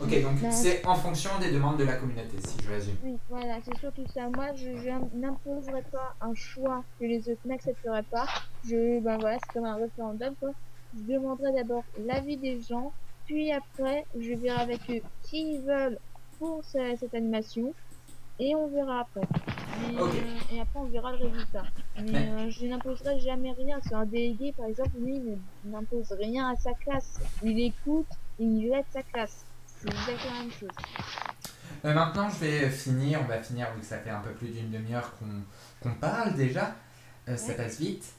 Ok, donc ben, c'est en fonction des demandes de la communauté, si je résume. oui, voilà, c'est surtout ça. Moi, je n'imposerai pas un choix que les autres n'accepteraient pas. Ben voilà, c'est comme un référendum, quoi. Je demanderai d'abord l'avis des gens, puis après, je verrai avec eux qui ils veulent pour cette animation, et on verra après. Ok, Et après, on verra le résultat. Mais mais je n'imposerai jamais rien. Sur un délégué, par exemple, lui, il n'impose rien à sa classe. Il écoute, il aide sa classe. C'est exactement la même chose. maintenant je vais finir, on va finir vu que ça fait un peu plus d'une demi-heure qu'on parle déjà, ça Ouais. passe vite.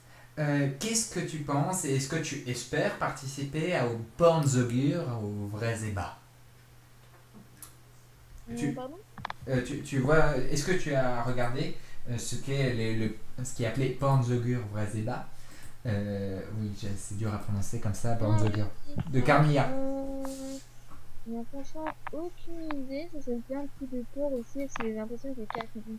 Qu'est-ce que tu penses et est-ce que tu espères participer aux Born Augures, aux vrais ébats? tu, Pardon? tu vois, est-ce que tu as regardé ce qui est appelé Born Augures, vrais ébats? Oui, c'est dur à prononcer comme ça, Born Ah oui, Augures. si. De Carmilla. Mais franchement, aucune idée. Ça me fait un petit peu peur aussi. J'ai l'impression que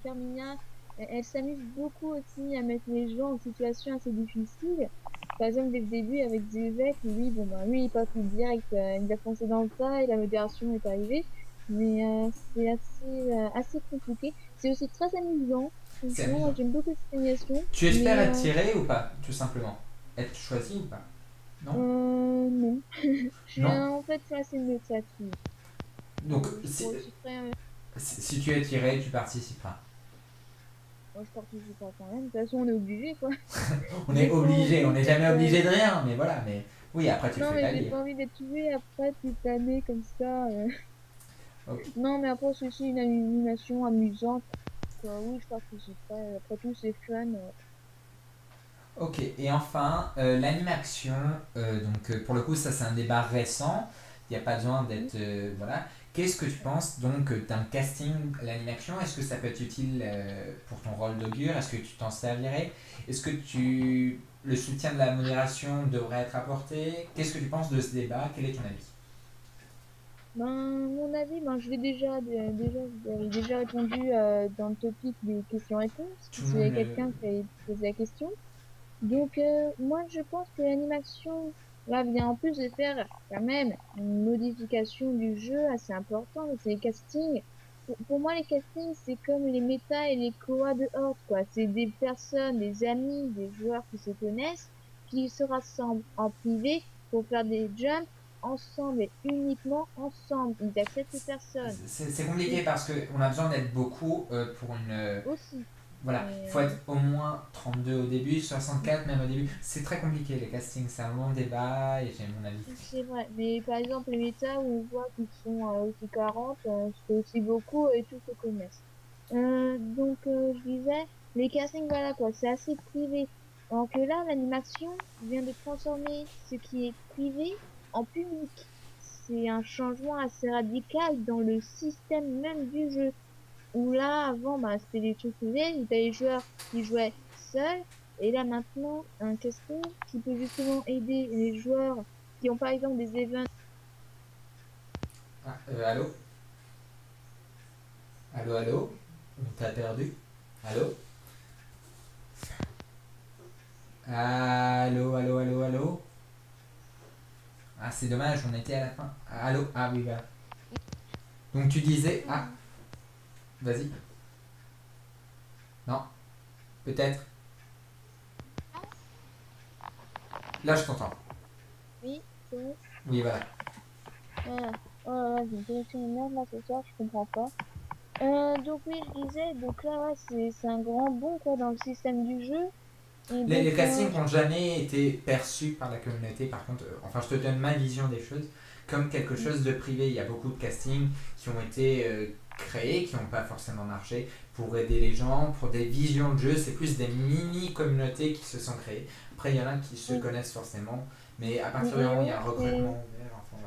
Carmina, elle s'amuse beaucoup aussi à mettre les gens en situation assez difficile. par exemple, dès le début, avec Zizek, lui, bon, bah, lui, il est pas tout direct, il a foncé dans le tas et la modération est arrivée. Mais c'est assez compliqué. C'est aussi très amusant. C'est Franchement, moi, amusant. j'aime beaucoup cette animation. Tu espères Mais être tiré ou pas, tout simplement? Être choisi ou pas? Non? non. Non? En fait, je suis assez neutre là-dessus. Donc, Je profiterai, si tu es tiré, tu participeras. moi, je participerai quand même. De toute façon, on est obligé, quoi. On est J'ai pas obligé, on envie n'est d'être. jamais obligé de rien, mais voilà, mais oui, après tu le Non, fais mais pas j'ai lire. pas envie d'être tuée après toute l'année comme ça. Ok. Non, mais après, c'est aussi une animation amusante. Oui, je participerai. Après tout, c'est fun. Ok, et enfin, l'animation, pour le coup, ça c'est un débat récent, il n'y a pas besoin Oui. d'être. Voilà. Qu'est-ce que tu penses donc d'un casting l'animation? Est-ce que ça peut être utile pour ton rôle d'augure? Est-ce que tu t'en servirais? Est-ce que le soutien de la modération devrait être apporté? Qu'est-ce que tu penses de ce débat? Quel est ton avis? Ben, mon avis, ben, je l'ai j'avais déjà répondu dans le topic des questions-réponses. Tout le C'est monde. quelqu'un qui avait posé la question. Donc, moi, je pense que l'animation, là, vient en plus de faire quand même une modification du jeu assez importante. C'est les castings. Pour moi, les castings, c'est comme les méta et les koa de Horde, quoi. C'est des personnes, des amis, des joueurs qui se connaissent, qui se rassemblent en privé pour faire des jumps ensemble et uniquement ensemble. Ils acceptent personne. C'est compliqué C'est parce qu'on a besoin d'être beaucoup pour une. aussi. Voilà, il Mais, faut être au moins 32 au début, 64 même au début. C'est très compliqué les castings, c'est un long débat et j'ai mon avis. c'est vrai, mais par exemple, les méta où on voit qu'ils sont aussi 40, c'est aussi beaucoup et tous se connaissent. Donc, je disais, les castings, voilà quoi, c'est assez privé. Alors que là, l'animation vient de transformer ce qui est privé en public. C'est un changement assez radical dans le système même du jeu. Où là, avant, bah, c'était des trucs privés, où t'as les joueurs qui jouaient seuls, et là maintenant, un casting qui peut justement aider les joueurs qui ont par exemple des events. Ah, allô? Allô, allô? On t'a perdu? Allô? Allô, allô, allô, allô? Ah, c'est dommage, on était à la fin. Ah, allô? Ah oui, voilà. Donc tu disais. Ah, vas-y. Non, peut-être. Là, je t'entends. Oui, c'est bon. Oui, voilà. Voilà. Oh là là, j'ai une connexion de merde là ce soir, je comprends pas. Donc oui, je disais, donc là, ouais, c'est un grand bond quoi dans le système du jeu. Et Les donc, castings n'ont jamais été perçus par la communauté, par contre, enfin je te donne ma vision des choses, comme quelque chose de privé. Il y a beaucoup de castings qui ont été créés, qui n'ont pas forcément marché, pour aider les gens, pour des visions de jeu. C'est plus des mini-communautés qui se sont créées. Après, il y en a qui se oui. connaissent forcément, mais à partir du Mais moment où il y ouais, a un recrutement c'est. ouvert, enfin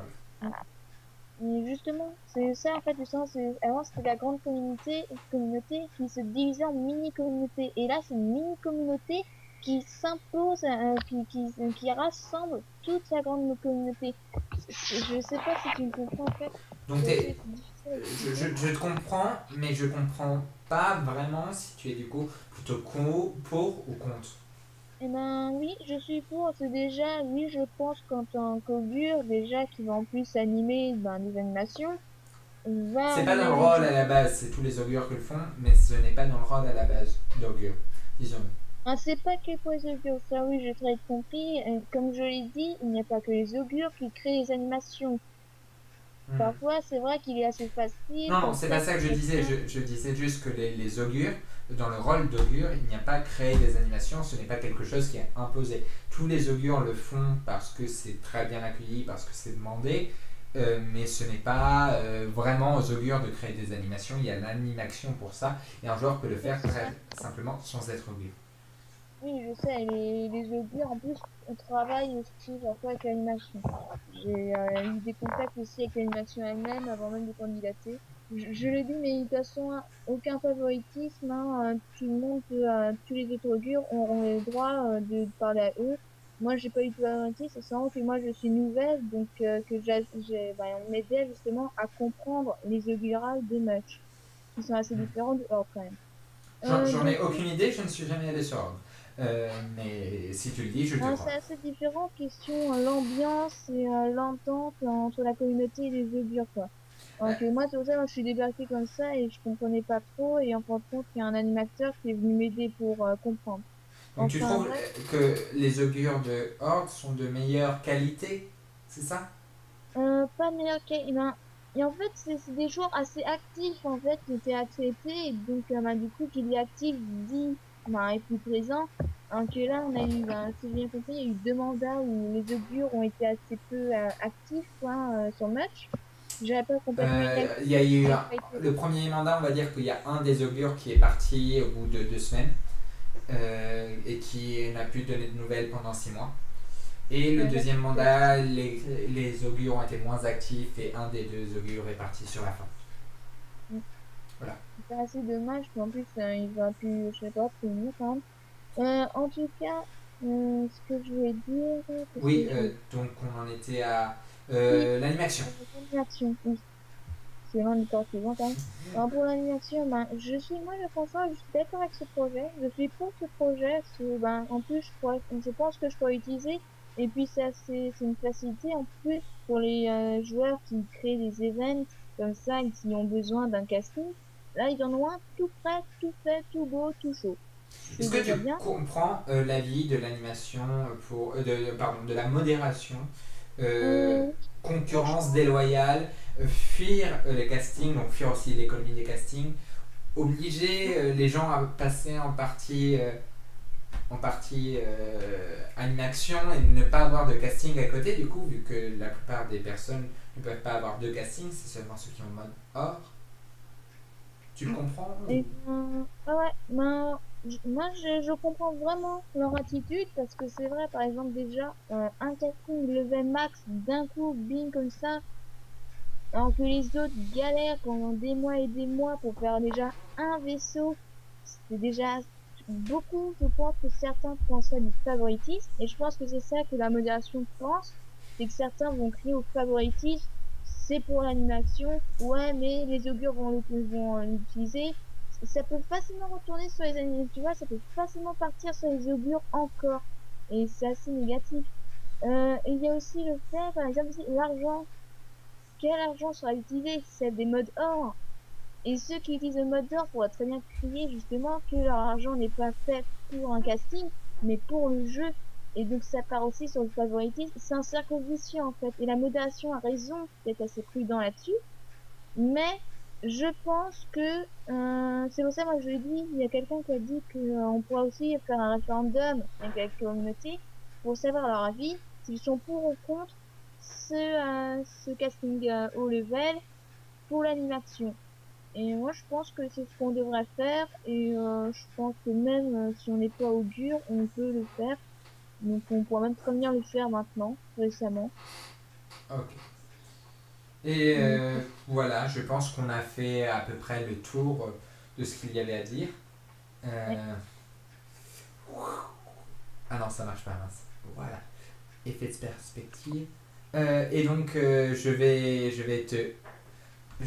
voilà. Mais justement, c'est ça en fait le sens. Avant, c'était la grande communauté qui se divisait en mini-communautés. Et là, c'est une mini-communauté qui s'impose, qui rassemble toute la grande communauté. Je sais pas si tu me comprends en fait. Donc C'est assez difficile à expliquer. je te comprends, mais je comprends pas vraiment si tu es du coup plutôt pour ou contre. Eh ben oui, je suis pour. C'est déjà, oui, je pense qu'en tant qu'augure, déjà qui va en plus animer ben, des animations, on va à C'est pas mon dans le avis rôle à du la base, c'est tous les augures que le font, mais ce n'est pas dans le rôle à la base d'augure, disons. ah, c'est pas que pour les augures, ça oui, j'ai très compris. Comme je l'ai dit, il n'y a pas que les augures qui créent les animations. Hmm. Parfois, c'est vrai qu'il est assez facile Non, non, pour c'est pas ça que je disais. quelqu'un. Je disais juste que les augures, dans le rôle d'augure, il n'y a pas créé des animations, ce n'est pas quelque chose qui est imposé. Tous les augures le font parce que c'est très bien accueilli, parce que c'est demandé, mais ce n'est pas vraiment aux augures de créer des animations. Il y a l'animation pour ça, et un joueur peut le Oui, faire c'est très ça. simplement sans être augure. Oui, je sais, les augures, en plus, on travaille aussi parfois avec l'animation. J'ai eu des contacts aussi avec l'animation elle-même avant même de candidater. Je le dis, mais de toute façon, hein, aucun favoritisme, hein, tout le monde peut, tous les autres augures auront le droit de parler à eux. Moi, j'ai pas eu de favoritisme, c'est seulement que moi, je suis nouvelle, donc que bah, on m'aidait justement à comprendre les augurales de match, qui sont assez Hmm. différents de hors quand même. J'en ai Donc, aucune idée, je ne suis jamais allé sur Orbe. Mais si tu le dis, je te Non, crois. c'est assez différent, question l'ambiance et l'entente entre la communauté et les augures, quoi. Euh, Donc moi, c'est pour ça, moi, je suis débarquée comme ça et je comprenais pas trop. Et en fin de compte, il y a un animateur qui est venu m'aider pour comprendre. donc tu Enfin trouves bref, que les augures de Horde sont de meilleure qualité, c'est ça? pas de meilleur cas. Et en fait, c'est des joueurs assez actifs, en fait, qui étaient à traiter. Et donc, bah, du coup, qui dit actif dit bah, est plus présent. Donc là, on a eu, ben, si j'ai bien compris, il y a eu 2 mandats où les augures ont été assez peu actifs quoi, sur le match. J'avais pas complètement été actif. Il y a eu J'avais pas été... le premier mandat, on va dire qu'il y a un des augures qui est parti au bout de 2 semaines et qui n'a plus donné de nouvelles pendant 6 mois. Et le Ouais, deuxième d'accord. mandat, les augures ont été moins actifs et un des deux augures est parti sur la fin. Mm. Voilà. C'est assez dommage, puis en plus, il va plus, je sais pas, prévenir quand même. En tout cas, ce que je voulais dire, qu'est-ce Oui, que je voulais donc on en était à dire? l'animation. L'animation, oui. C'est l'un des corps suivants quand même. Alors pour l'animation, ben, moi, franchement, je suis d'accord avec ce projet. Je suis pour ce projet. Ben, en plus, je pense que je pourrais utiliser. Et puis, c'est une facilité en plus pour les joueurs qui créent des events comme ça et qui ont besoin d'un casting. Là, ils en ont un tout prêt, tout fait, tout beau, tout chaud. Est-ce C'est que déjà tu bien. comprends l'avis de l'animation pour pardon, de la modération, Euh, concurrence franchement, déloyale, fuir les castings, donc fuir aussi l'économie des castings, obliger les gens à passer en partie animation et ne pas avoir de casting à côté, du coup, vu que la plupart des personnes ne peuvent pas avoir de casting, c'est seulement ceux qui ont le mode or. Tu le comprends ou... et, ah ouais, ben, moi je comprends vraiment leur attitude parce que c'est vrai, par exemple, déjà, un casting level max d'un coup, bing, comme ça, alors que les autres galèrent pendant des mois et des mois pour faire déjà un vaisseau, c'est déjà beaucoup. Je pense que certains penseraient du favoritisme et je pense que c'est ça que la modération pense, c'est que certains vont crier au favoritisme, c'est pour l'animation, ouais, mais les augures vont l'utiliser. Ça peut facilement retourner sur les animés, tu vois, ça peut facilement partir sur les augures encore. Et c'est assez négatif. Et il y a aussi le fait, par exemple, aussi, l'argent. Quel argent sera utilisé? Celle des modes or. Et ceux qui utilisent le mode d'or pourraient très bien crier justement que leur argent n'est pas fait pour un casting, mais pour le jeu. Et donc ça part aussi sur le favoritisme. C'est un cercle vicieux en fait. Et la modération a raison d'être assez prudent là-dessus. Mais je pense que c'est pour ça moi je l'ai dit, il y a quelqu'un qui a dit que on pourrait aussi faire un référendum avec la communauté pour savoir leur avis, s'ils sont pour ou contre ce casting haut level pour l'animation. Et moi, je pense que c'est ce qu'on devrait faire. Et je pense que même si on n'est pas augure, on peut le faire. Donc, on pourrait même très bien le faire maintenant, récemment. Ok. Et Donc, voilà, je pense qu'on a fait à peu près le tour de ce qu'il y avait à dire. ouais. Euh, Ah non, ça marche pas, mince. Voilà, effet de perspective. Et donc, je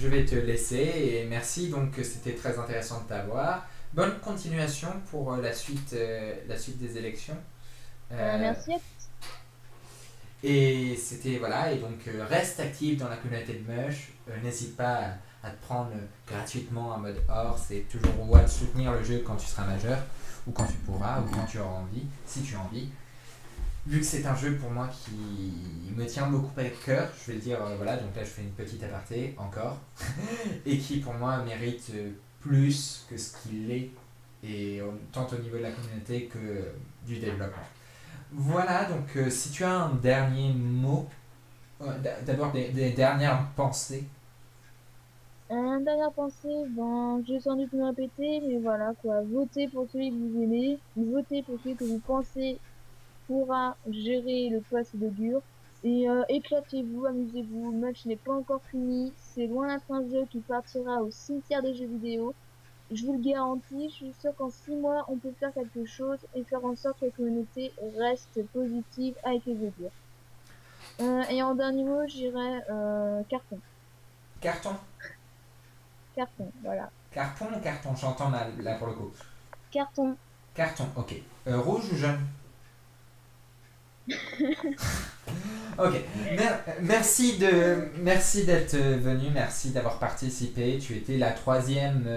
vais te laisser et merci. Donc, c'était très intéressant de t'avoir. Bonne continuation pour la suite des élections. Euh, Merci. et c'était voilà. Et donc, reste actif dans la communauté de Mush. N'hésite pas à te prendre gratuitement un mode or. C'est toujours ouais, de soutenir le jeu quand tu seras majeur ou quand tu pourras ou quand tu auras envie, si tu as envie. Vu que c'est un jeu pour moi qui me tient beaucoup à cœur, je vais le dire, voilà, donc là je fais une petite aparté encore, et qui pour moi mérite plus que ce qu'il est, et tant au niveau de la communauté que du développement. Voilà, donc si tu as un dernier mot, d'abord des dernières pensées. Dernière pensée, ben, je vais sans doute me répéter, mais voilà, quoi. Votez pour celui que vous aimez. Votez pour celui que vous pensez pourra gérer le poste de dur. Et éclatez-vous, amusez-vous. Le match n'est pas encore fini. C'est loin d'être un jeu qui partira au cimetière des jeux vidéo. Je vous le garantis, je suis sûre qu'en 6 mois, on peut faire quelque chose et faire en sorte que la communauté reste positive avec les jeux durs. Et en dernier mot, j'irais carton. Carton. Carton, voilà. Carton ou carton, j'entends là pour le coup. Carton. Carton, ok. Rouge ou jaune? Ok. Merci d'être venu, merci d'avoir participé. Tu étais la troisième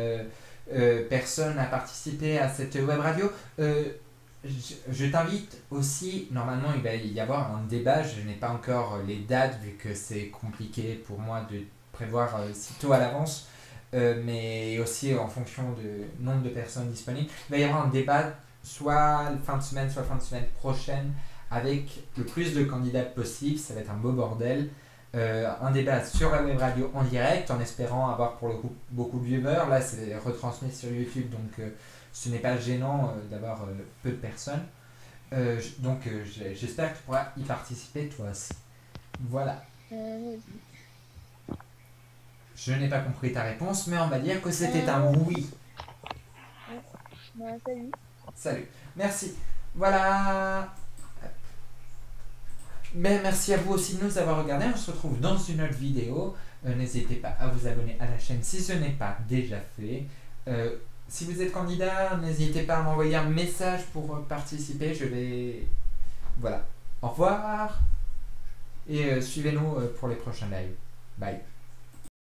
personne à participer à cette web radio. Je t'invite aussi, normalement il va y avoir un débat, je n'ai pas encore les dates vu que c'est compliqué pour moi de prévoir si tôt à l'avance, mais aussi en fonction du nombre de personnes disponibles. Il va y avoir un débat soit fin de semaine, soit fin de semaine prochaine avec le plus de candidats possible, ça va être un beau bordel. Un débat sur la web radio en direct en espérant avoir pour le coup beaucoup de viewers. Là c'est retransmis sur YouTube donc ce n'est pas gênant d'avoir peu de personnes. Donc j'espère que tu pourras y participer toi aussi. Voilà. Vas-y. Je n'ai pas compris ta réponse, mais on va dire que c'était un oui. Ouais. Bah, salut. Salut. Merci. Voilà. Mais merci à vous aussi de nous avoir regardés. On se retrouve dans une autre vidéo. N'hésitez pas à vous abonner à la chaîne si ce n'est pas déjà fait. Si vous êtes candidat, n'hésitez pas à m'envoyer un message pour participer. Je vais... Voilà. Au revoir. Et suivez-nous pour les prochains lives. Bye.